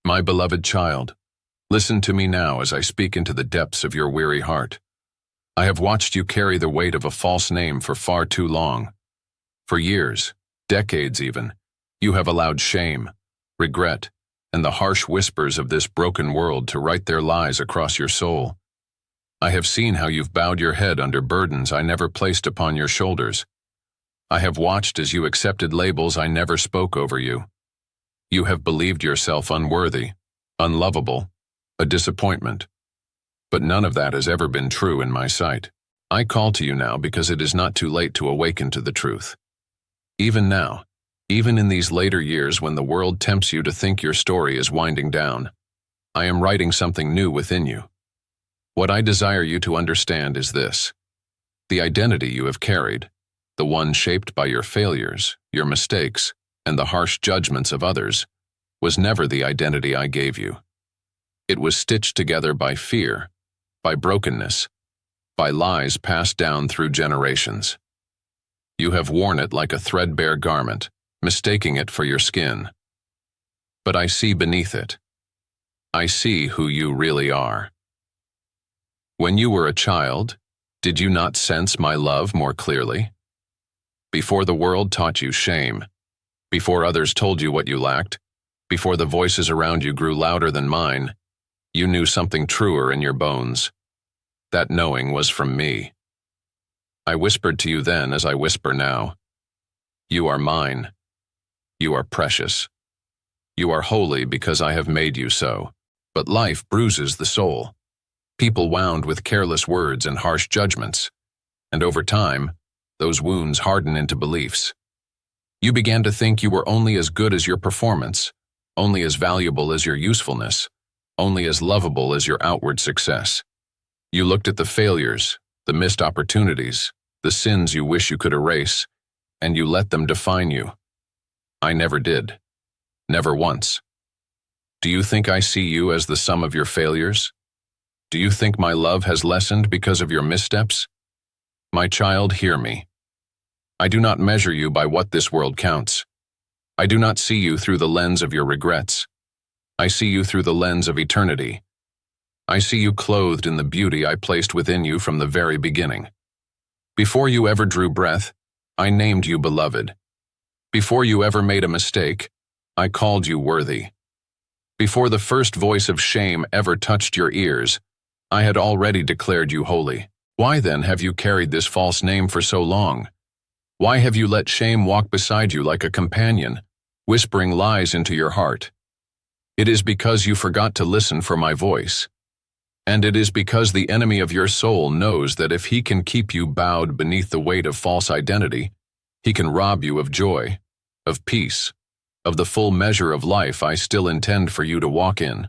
My beloved child, listen to me now as I speak into the depths of your weary heart. I have watched you carry the weight of a false name for far too long. For years, decades even, you have allowed shame, regret, and the harsh whispers of this broken world to write their lies across your soul. I have seen how you've bowed your head under burdens I never placed upon your shoulders. I have watched as you accepted labels I never spoke over you. You have believed yourself unworthy, unlovable, a disappointment. But none of that has ever been true in my sight. I call to you now because it is not too late to awaken to the truth. Even now, even in these later years when the world tempts you to think your story is winding down, I am writing something new within you. What I desire you to understand is this: the identity you have carried, the one shaped by your failures, your mistakes, and the harsh judgments of others, was never the identity I gave you. It was stitched together by fear, by brokenness, by lies passed down through generations. You have worn it like a threadbare garment, mistaking it for your skin. But I see beneath it. I see who you really are. When you were a child, did you not sense my love more clearly? Before the world taught you shame, before others told you what you lacked, before the voices around you grew louder than mine, you knew something truer in your bones. That knowing was from me. I whispered to you then as I whisper now. You are mine. You are precious. You are holy because I have made you so. But life bruises the soul. People wound with careless words and harsh judgments. And over time, those wounds harden into beliefs. You began to think you were only as good as your performance, only as valuable as your usefulness, only as lovable as your outward success. You looked at the failures, the missed opportunities, the sins you wish you could erase, and you let them define you. I never did. Never once. Do you think I see you as the sum of your failures? Do you think my love has lessened because of your missteps? My child, hear me. I do not measure you by what this world counts. I do not see you through the lens of your regrets. I see you through the lens of eternity. I see you clothed in the beauty I placed within you from the very beginning. Before you ever drew breath, I named you beloved. Before you ever made a mistake, I called you worthy. Before the first voice of shame ever touched your ears, I had already declared you holy. Why then have you carried this false name for so long? Why have you let shame walk beside you like a companion, whispering lies into your heart? It is because you forgot to listen for my voice. And it is because the enemy of your soul knows that if he can keep you bowed beneath the weight of false identity, he can rob you of joy, of peace, of the full measure of life I still intend for you to walk in.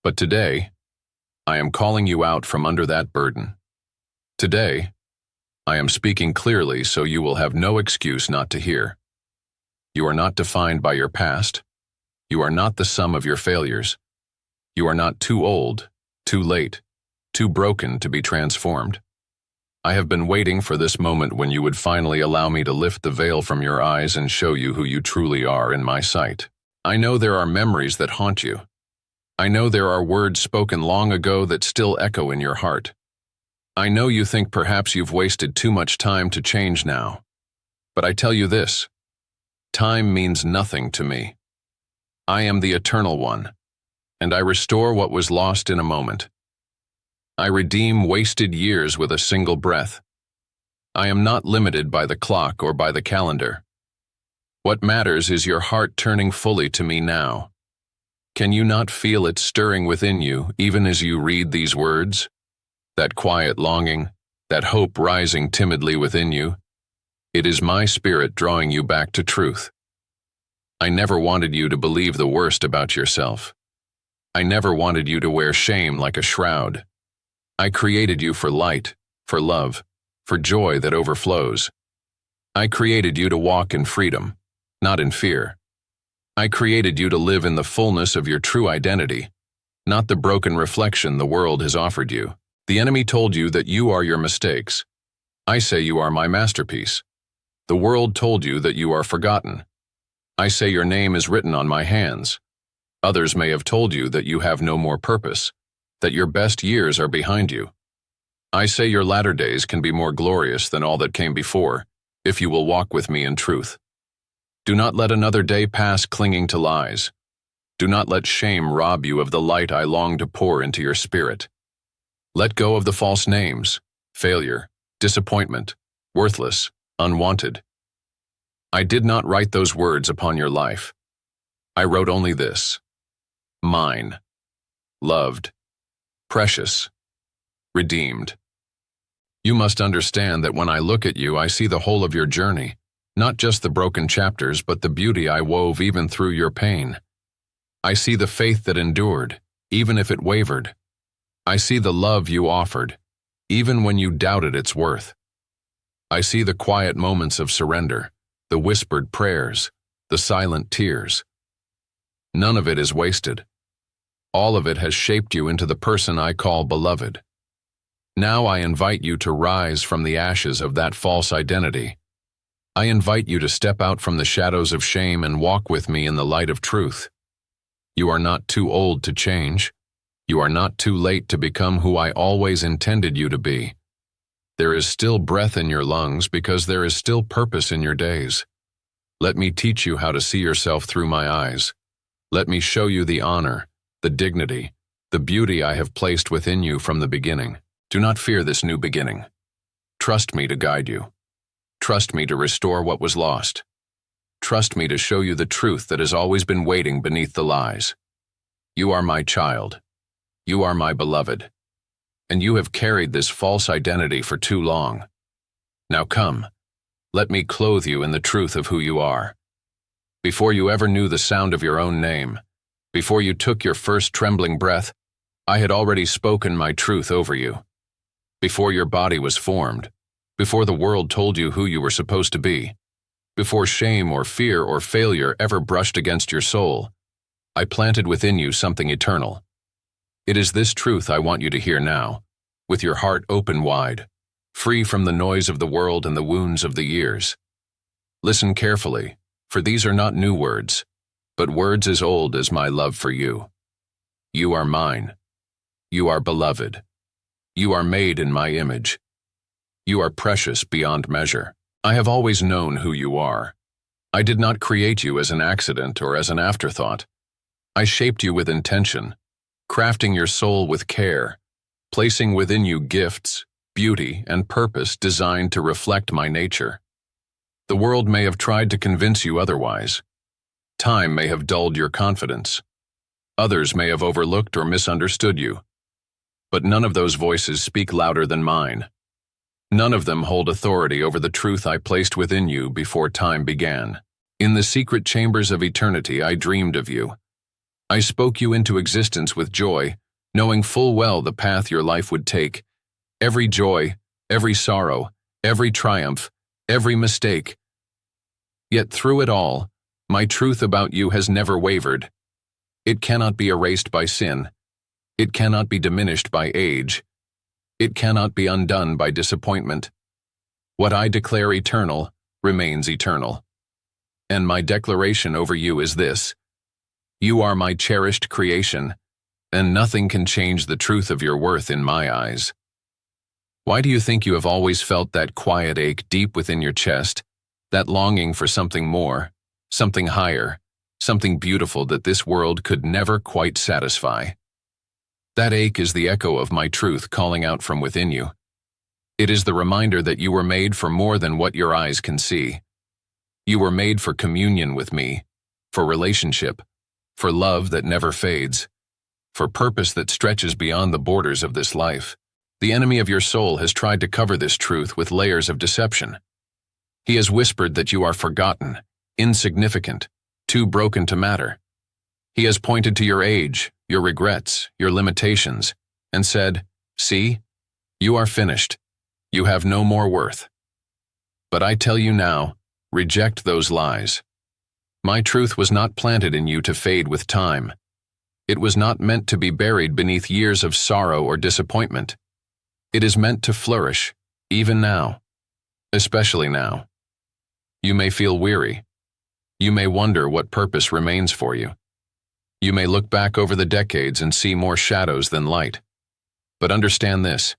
But today, I am calling you out from under that burden. Today, I am speaking clearly so you will have no excuse not to hear. You are not defined by your past. You are not the sum of your failures. You are not too old, too late, too broken to be transformed. I have been waiting for this moment when you would finally allow me to lift the veil from your eyes and show you who you truly are in my sight. I know there are memories that haunt you. I know there are words spoken long ago that still echo in your heart. I know you think perhaps you've wasted too much time to change now. But I tell you this: time means nothing to me. I am the Eternal One, and I restore what was lost in a moment. I redeem wasted years with a single breath. I am not limited by the clock or by the calendar. What matters is your heart turning fully to me now. Can you not feel it stirring within you even as you read these words? That quiet longing, that hope rising timidly within you? It is my spirit drawing you back to truth. I never wanted you to believe the worst about yourself. I never wanted you to wear shame like a shroud. I created you for light, for love, for joy that overflows. I created you to walk in freedom, not in fear. I created you to live in the fullness of your true identity, not the broken reflection the world has offered you. The enemy told you that you are your mistakes. I say you are my masterpiece. The world told you that you are forgotten. I say your name is written on my hands. Others may have told you that you have no more purpose, that your best years are behind you. I say your latter days can be more glorious than all that came before, if you will walk with me in truth. Do not let another day pass clinging to lies. Do not let shame rob you of the light I long to pour into your spirit. Let go of the false names, failure, disappointment, worthless, unwanted. I did not write those words upon your life. I wrote only this: mine, loved, precious, redeemed. You must understand that when I look at you, I see the whole of your journey, not just the broken chapters, but the beauty I wove even through your pain. I see the faith that endured, even if it wavered. I see the love you offered, even when you doubted its worth. I see the quiet moments of surrender, the whispered prayers, the silent tears. None of it is wasted. All of it has shaped you into the person I call beloved. Now I invite you to rise from the ashes of that false identity. I invite you to step out from the shadows of shame and walk with me in the light of truth. You are not too old to change. You are not too late to become who I always intended you to be. There is still breath in your lungs because there is still purpose in your days. Let me teach you how to see yourself through my eyes. Let me show you the honor, the dignity, the beauty I have placed within you from the beginning. Do not fear this new beginning. Trust me to guide you. Trust me to restore what was lost. Trust me to show you the truth that has always been waiting beneath the lies. You are my child. You are my beloved. And you have carried this false identity for too long. Now come, let me clothe you in the truth of who you are. Before you ever knew the sound of your own name, before you took your first trembling breath, I had already spoken my truth over you. Before your body was formed, before the world told you who you were supposed to be, before shame or fear or failure ever brushed against your soul, I planted within you something eternal. It is this truth I want you to hear now, with your heart open wide, free from the noise of the world and the wounds of the years. Listen carefully, for these are not new words, but words as old as my love for you. You are mine. You are beloved. You are made in my image. You are precious beyond measure. I have always known who you are. I did not create you as an accident or as an afterthought. I shaped you with intention, crafting your soul with care, placing within you gifts, beauty, and purpose designed to reflect my nature. The world may have tried to convince you otherwise. Time may have dulled your confidence. Others may have overlooked or misunderstood you. But none of those voices speak louder than mine. None of them hold authority over the truth I placed within you before time began. In the secret chambers of eternity, I dreamed of you. I spoke you into existence with joy, knowing full well the path your life would take. Every joy, every sorrow, every triumph, every mistake. Yet through it all, my truth about you has never wavered. It cannot be erased by sin. It cannot be diminished by age. It cannot be undone by disappointment. What I declare eternal remains eternal. And my declaration over you is this: you are my cherished creation, and nothing can change the truth of your worth in my eyes. Why do you think you have always felt that quiet ache deep within your chest, that longing for something more, something higher, something beautiful that this world could never quite satisfy? That ache is the echo of my truth calling out from within you. It is the reminder that you were made for more than what your eyes can see. You were made for communion with me, for relationship, for love that never fades, for purpose that stretches beyond the borders of this life. The enemy of your soul has tried to cover this truth with layers of deception. He has whispered that you are forgotten, insignificant, too broken to matter. He has pointed to your age, your regrets, your limitations, and said, "See, you are finished. You have no more worth." But I tell you now, reject those lies. My truth was not planted in you to fade with time. It was not meant to be buried beneath years of sorrow or disappointment. It is meant to flourish, even now, especially now. You may feel weary. You may wonder what purpose remains for you. You may look back over the decades and see more shadows than light. But understand this: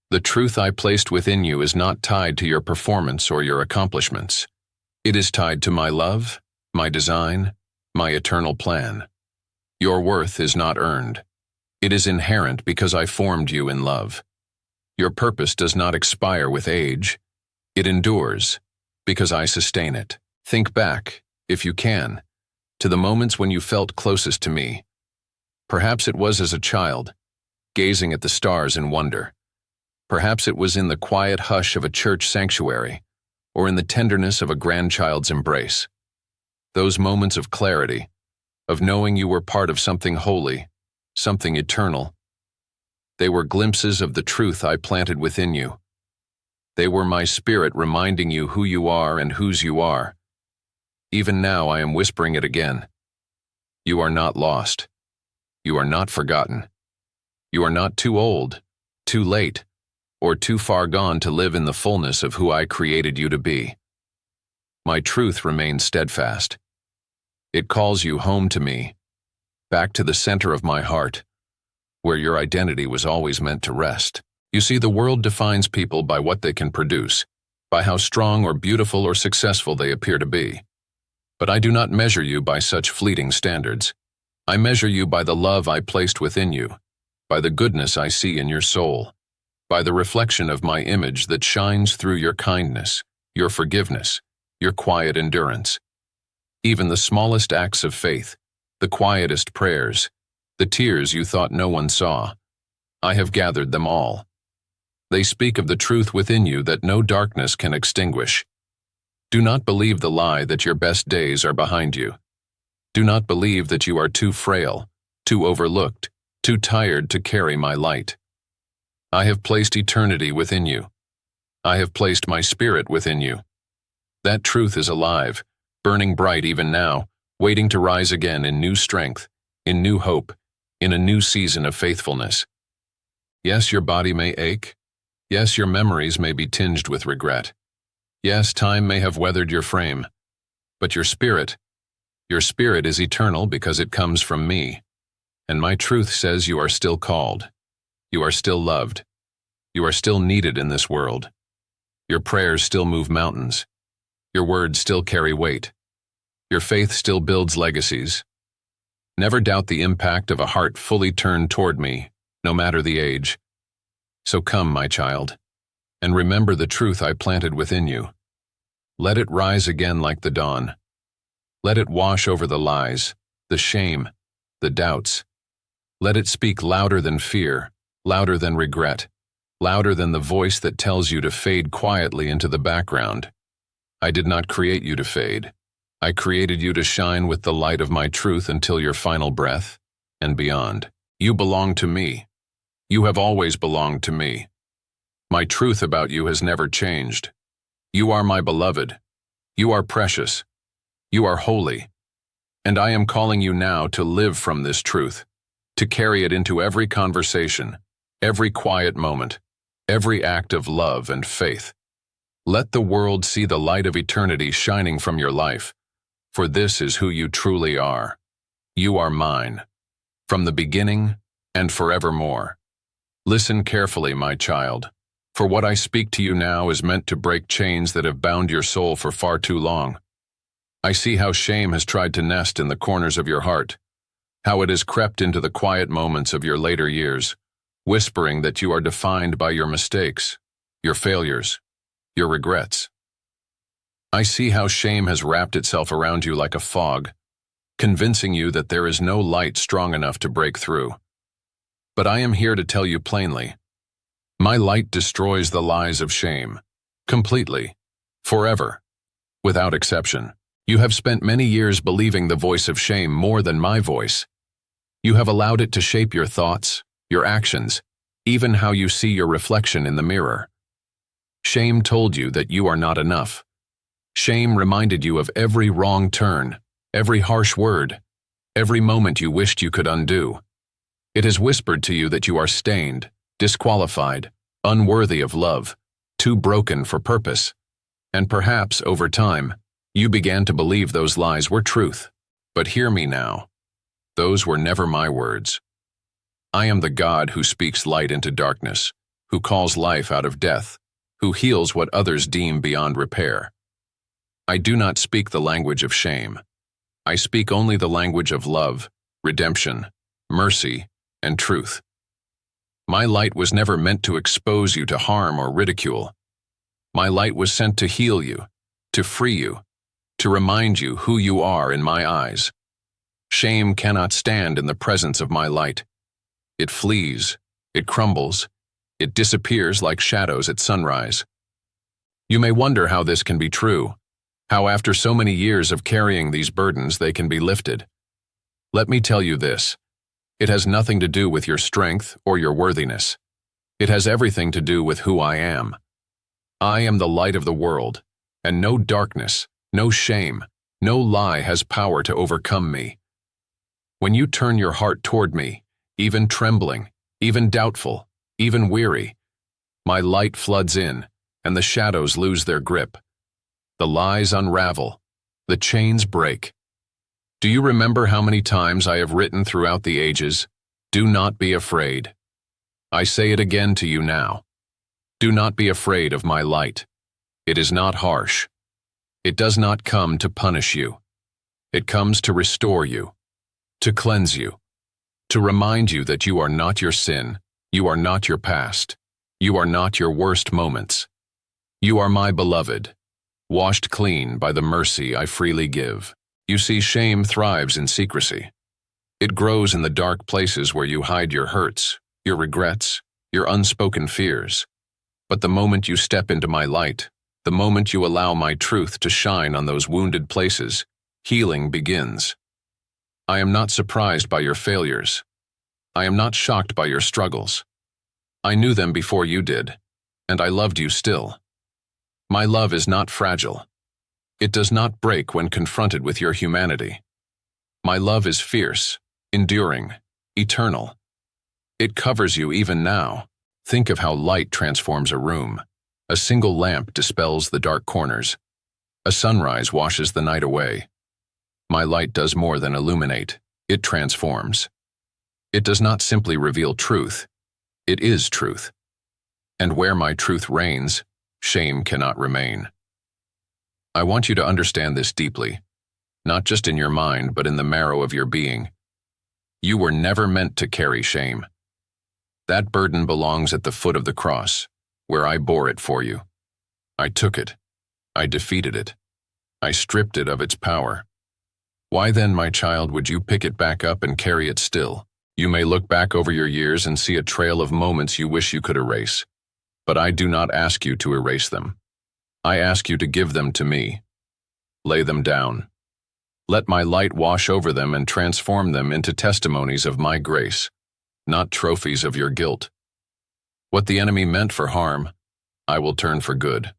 the truth I placed within you is not tied to your performance or your accomplishments. It is tied to my love, my design, my eternal plan. Your worth is not earned. It is inherent because I formed you in love. Your purpose does not expire with age. It endures because I sustain it. Think back, if you can, to the moments when you felt closest to me. Perhaps it was as a child, gazing at the stars in wonder. Perhaps it was in the quiet hush of a church sanctuary, or in the tenderness of a grandchild's embrace. Those moments of clarity, of knowing you were part of something holy, something eternal. They were glimpses of the truth I planted within you. They were my spirit reminding you who you are and whose you are. Even now I am whispering it again. You are not lost. You are not forgotten. You are not too old, too late, or too far gone to live in the fullness of who I created you to be. My truth remains steadfast. It calls you home to me, back to the center of my heart, where your identity was always meant to rest. You see, the world defines people by what they can produce, by how strong or beautiful or successful they appear to be. But I do not measure you by such fleeting standards. I measure you by the love I placed within you, by the goodness I see in your soul, by the reflection of my image that shines through your kindness, your forgiveness, your quiet endurance. Even the smallest acts of faith, the quietest prayers, the tears you thought no one saw, I have gathered them all. They speak of the truth within you that no darkness can extinguish. Do not believe the lie that your best days are behind you. Do not believe that you are too frail, too overlooked, too tired to carry my light. I have placed eternity within you. I have placed my spirit within you. That truth is alive, burning bright even now, waiting to rise again in new strength, in new hope, in a new season of faithfulness. Yes, your body may ache. Yes, your memories may be tinged with regret. Yes, time may have weathered your frame. But your spirit is eternal because it comes from me. And my truth says you are still called. You are still loved. You are still needed in this world. Your prayers still move mountains. Your words still carry weight. Your faith still builds legacies. Never doubt the impact of a heart fully turned toward me, no matter the age. So come, my child, and remember the truth I planted within you. Let it rise again like the dawn. Let it wash over the lies, the shame, the doubts. Let it speak louder than fear, louder than regret, louder than the voice that tells you to fade quietly into the background. I did not create you to fade. I created you to shine with the light of my truth until your final breath and beyond. You belong to me. You have always belonged to me. My truth about you has never changed. You are my beloved. You are precious. You are holy. And I am calling you now to live from this truth, to carry it into every conversation, every quiet moment, every act of love and faith. Let the world see the light of eternity shining from your life, for this is who you truly are. You are mine, from the beginning and forevermore. Listen carefully, my child, for what I speak to you now is meant to break chains that have bound your soul for far too long. I see how shame has tried to nest in the corners of your heart, how it has crept into the quiet moments of your later years, whispering that you are defined by your mistakes, your failures, your regrets. I see how shame has wrapped itself around you like a fog, convincing you that there is no light strong enough to break through. But I am here to tell you plainly, my light destroys the lies of shame, completely, forever, without exception. You have spent many years believing the voice of shame more than my voice. You have allowed it to shape your thoughts, your actions, even how you see your reflection in the mirror. Shame told you that you are not enough. Shame reminded you of every wrong turn, every harsh word, every moment you wished you could undo. It has whispered to you that you are stained, disqualified, unworthy of love, too broken for purpose. And perhaps, over time, you began to believe those lies were truth. But hear me now. Those were never my words. I am the God who speaks light into darkness, who calls life out of death, who heals what others deem beyond repair. I do not speak the language of shame. I speak only the language of love, redemption, mercy, and truth. My light was never meant to expose you to harm or ridicule. My light was sent to heal you, to free you, to remind you who you are in my eyes. Shame cannot stand in the presence of my light. It flees, it crumbles, it disappears like shadows at sunrise. You may wonder how this can be true, how after so many years of carrying these burdens they can be lifted. Let me tell you this. It has nothing to do with your strength or your worthiness. It has everything to do with who I am. I am the light of the world, and no darkness, no shame, no lie has power to overcome me. When you turn your heart toward me, even trembling, even doubtful, even weary, my light floods in, and the shadows lose their grip. The lies unravel, the chains break. Do you remember how many times I have written throughout the ages, "Do not be afraid"? I say it again to you now. Do not be afraid of my light. It is not harsh. It does not come to punish you. It comes to restore you, to cleanse you, to remind you that you are not your sin, you are not your past, you are not your worst moments. You are my beloved, washed clean by the mercy I freely give. You see, shame thrives in secrecy. It grows in the dark places where you hide your hurts, your regrets, your unspoken fears. But the moment you step into my light, the moment you allow my truth to shine on those wounded places, healing begins. I am not surprised by your failures. I am not shocked by your struggles. I knew them before you did, and I loved you still. My love is not fragile. It does not break when confronted with your humanity. My love is fierce, enduring, eternal. It covers you even now. Think of how light transforms a room. A single lamp dispels the dark corners. A sunrise washes the night away. My light does more than illuminate. It transforms. It does not simply reveal truth. It is truth. And where my truth reigns, shame cannot remain. I want you to understand this deeply, not just in your mind, but in the marrow of your being. You were never meant to carry shame. That burden belongs at the foot of the cross, where I bore it for you. I took it. I defeated it. I stripped it of its power. Why then, my child, would you pick it back up and carry it still? You may look back over your years and see a trail of moments you wish you could erase. But I do not ask you to erase them. I ask you to give them to me. Lay them down. Let my light wash over them and transform them into testimonies of my grace, not trophies of your guilt. What the enemy meant for harm, I will turn for good.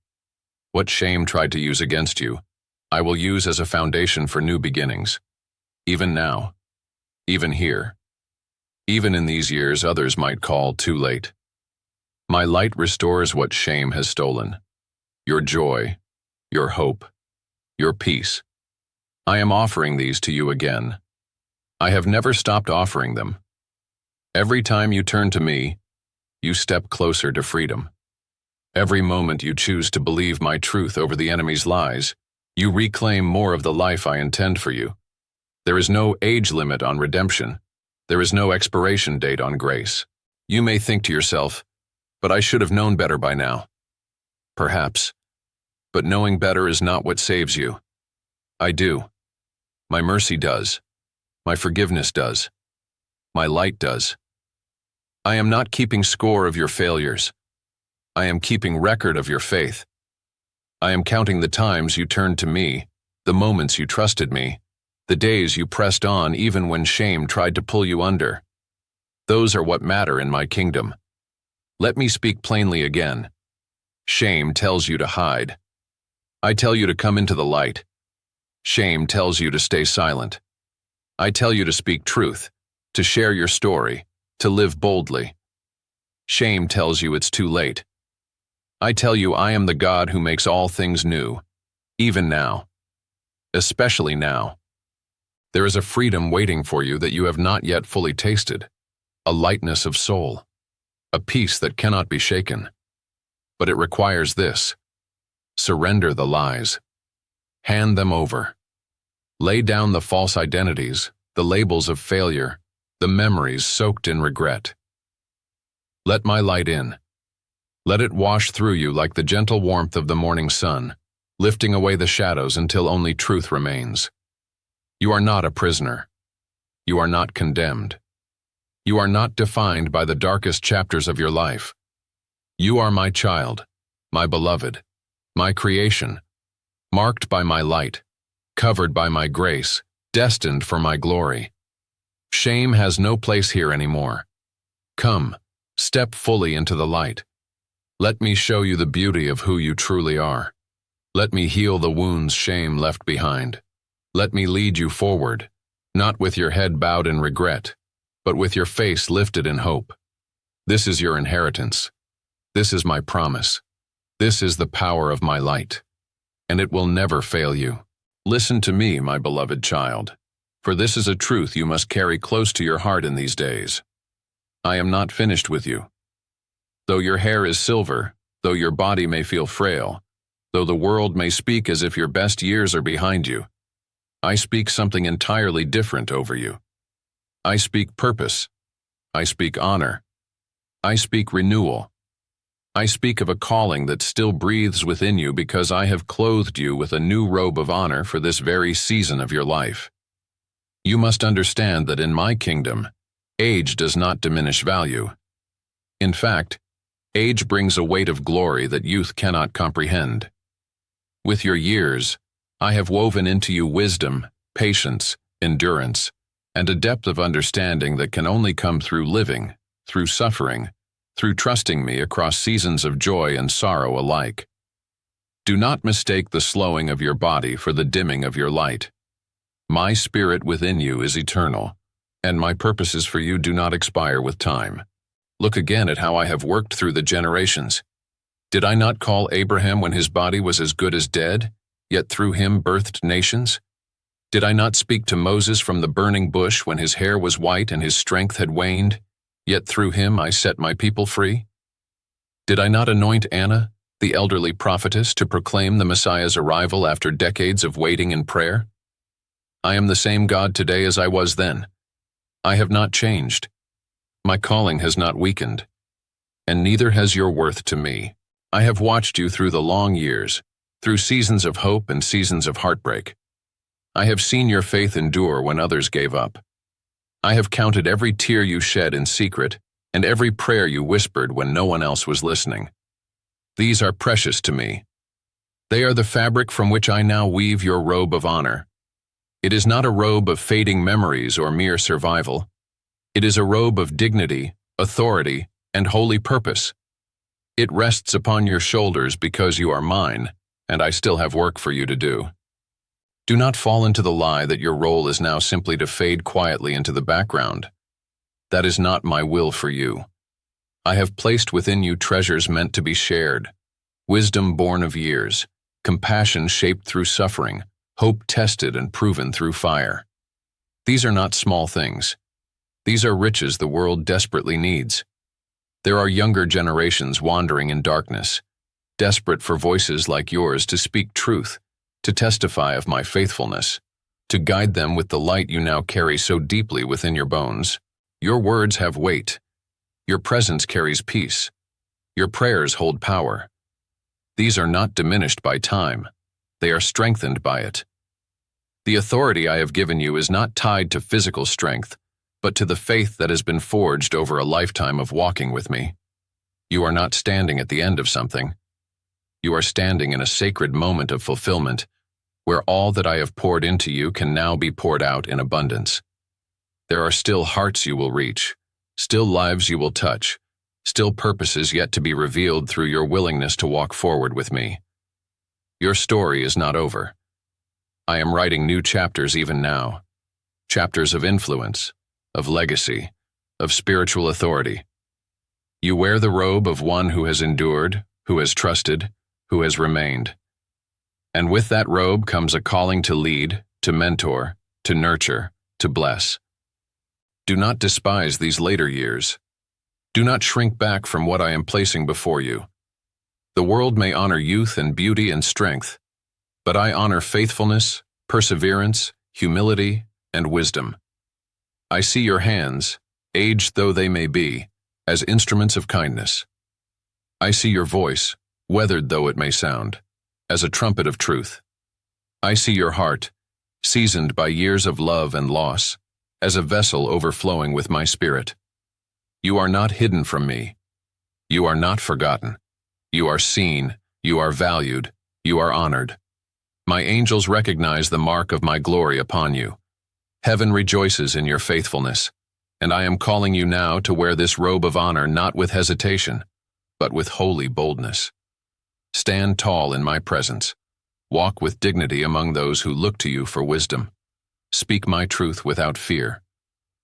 What shame tried to use against you, I will use as a foundation for new beginnings. Even now, even here, even in these years others might call too late. My light restores what shame has stolen. Your joy, your hope, your peace. I am offering these to you again. I have never stopped offering them. Every time you turn to me, you step closer to freedom. Every moment you choose to believe my truth over the enemy's lies, you reclaim more of the life I intend for you. There is no age limit on redemption. There is no expiration date on grace. You may think to yourself, but I should have known better by now. Perhaps, but knowing better is not what saves you. I do. My mercy does. My forgiveness does. My light does. I am not keeping score of your failures. I am keeping record of your faith. I am counting the times you turned to me, the moments you trusted me, the days you pressed on even when shame tried to pull you under. Those are what matter in my kingdom. Let me speak plainly again. Shame tells you to hide. I tell you to come into the light. Shame tells you to stay silent. I tell you to speak truth, to share your story, to live boldly. Shame tells you it's too late. I tell you I am the God who makes all things new, even now, especially now. There is a freedom waiting for you that you have not yet fully tasted, a lightness of soul, a peace that cannot be shaken. But it requires this: surrender the lies. Hand them over. Lay down the false identities, the labels of failure, the memories soaked in regret. Let my light in. Let it wash through you like the gentle warmth of the morning sun, lifting away the shadows until only truth remains. You are not a prisoner. You are not condemned. You are not defined by the darkest chapters of your life. You are my child, my beloved, my creation, marked by my light, covered by my grace, destined for my glory. Shame has no place here anymore. Come, step fully into the light. Let me show you the beauty of who you truly are. Let me heal the wounds shame left behind. Let me lead you forward, not with your head bowed in regret, but with your face lifted in hope. This is your inheritance. This is my promise. This is the power of my light, and it will never fail you. Listen to me, my beloved child, for this is a truth you must carry close to your heart in these days. I am not finished with you. Though your hair is silver, though your body may feel frail, though the world may speak as if your best years are behind you, I speak something entirely different over you. I speak purpose. I speak honor. I speak renewal. I speak of a calling that still breathes within you because I have clothed you with a new robe of honor for this very season of your life. You must understand that in my kingdom, age does not diminish value. In fact, age brings a weight of glory that youth cannot comprehend. With your years, I have woven into you wisdom, patience, endurance, and a depth of understanding that can only come through living, through suffering, through trusting me across seasons of joy and sorrow alike. Do not mistake the slowing of your body for the dimming of your light. My spirit within you is eternal, and my purposes for you do not expire with time. Look again at how I have worked through the generations. Did I not call Abraham when his body was as good as dead, yet through him birthed nations? Did I not speak to Moses from the burning bush when his hair was white and his strength had waned, yet through him I set my people free? Did I not anoint Anna, the elderly prophetess, to proclaim the Messiah's arrival after decades of waiting and prayer? I am the same God today as I was then. I have not changed. My calling has not weakened, and neither has your worth to me. I have watched you through the long years, through seasons of hope and seasons of heartbreak. I have seen your faith endure when others gave up. I have counted every tear you shed in secret and every prayer you whispered when no one else was listening. These are precious to me. They are the fabric from which I now weave your robe of honor. It is not a robe of fading memories or mere survival. It is a robe of dignity, authority, and holy purpose. It rests upon your shoulders because you are mine, and I still have work for you to do. Do not fall into the lie that your role is now simply to fade quietly into the background. That is not my will for you. I have placed within you treasures meant to be shared, wisdom born of years, compassion shaped through suffering, hope tested and proven through fire. These are not small things. These are riches the world desperately needs. There are younger generations wandering in darkness, desperate for voices like yours to speak truth, to testify of my faithfulness, to guide them with the light you now carry so deeply within your bones. Your words have weight. Your presence carries peace. Your prayers hold power. These are not diminished by time. They are strengthened by it. The authority I have given you is not tied to physical strength, but to the faith that has been forged over a lifetime of walking with me. You are not standing at the end of something. You are standing in a sacred moment of fulfillment, where all that I have poured into you can now be poured out in abundance. There are still hearts you will reach, still lives you will touch, still purposes yet to be revealed through your willingness to walk forward with me. Your story is not over. I am writing new chapters even now, chapters of influence, of legacy, of spiritual authority. You wear the robe of one who has endured, who has trusted, who has remained. And with that robe comes a calling to lead, to mentor, to nurture, to bless. Do not despise these later years. Do not shrink back from what I am placing before you. The world may honor youth and beauty and strength, but I honor faithfulness, perseverance, humility, and wisdom. I see your hands, aged though they may be, as instruments of kindness. I see your voice, weathered though it may sound, as a trumpet of truth. I see your heart, seasoned by years of love and loss, as a vessel overflowing with my spirit. You are not hidden from me. You are not forgotten. You are seen, you are valued, you are honored. My angels recognize the mark of my glory upon you. Heaven rejoices in your faithfulness, and I am calling you now to wear this robe of honor not with hesitation, but with holy boldness. Stand tall in my presence. Walk with dignity among those who look to you for wisdom. Speak my truth without fear.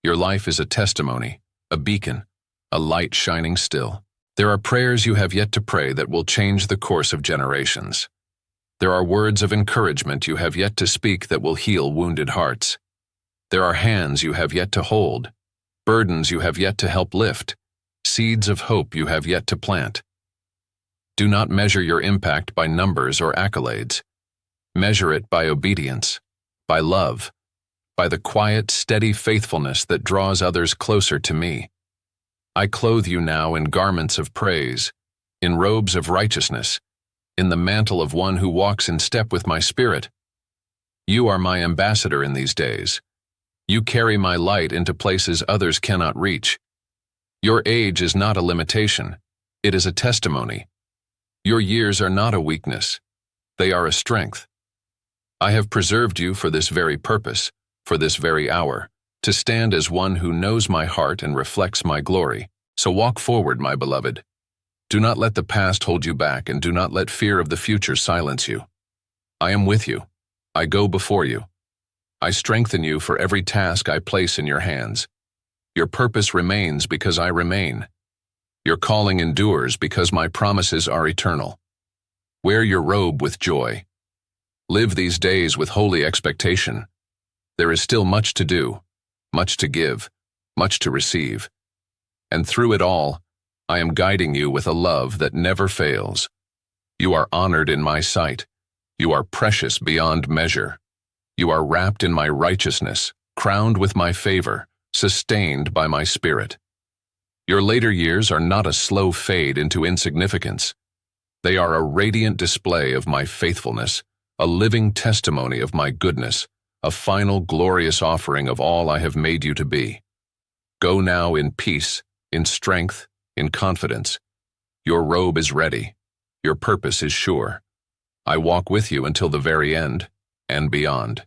Your life is a testimony, a beacon, a light shining still. There are prayers you have yet to pray that will change the course of generations. There are words of encouragement you have yet to speak that will heal wounded hearts. There are hands you have yet to hold, burdens you have yet to help lift, seeds of hope you have yet to plant. Do not measure your impact by numbers or accolades. Measure it by obedience, by love, by the quiet, steady faithfulness that draws others closer to me. I clothe you now in garments of praise, in robes of righteousness, in the mantle of one who walks in step with my spirit. You are my ambassador in these days. You carry my light into places others cannot reach. Your age is not a limitation. It is a testimony. Your years are not a weakness. They are a strength. I have preserved you for this very purpose, for this very hour, to stand as one who knows my heart and reflects my glory. So walk forward, my beloved. Do not let the past hold you back, and do not let fear of the future silence you. I am with you. I go before you. I strengthen you for every task I place in your hands. Your purpose remains because I remain. Your calling endures because my promises are eternal. Wear your robe with joy. Live these days with holy expectation. There is still much to do, much to give, much to receive. And through it all, I am guiding you with a love that never fails. You are honored in my sight. You are precious beyond measure. You are wrapped in my righteousness, crowned with my favor, sustained by my spirit. Your later years are not a slow fade into insignificance. They are a radiant display of my faithfulness, a living testimony of my goodness, a final glorious offering of all I have made you to be. Go now in peace, in strength, in confidence. Your robe is ready. Your purpose is sure. I walk with you until the very end and beyond.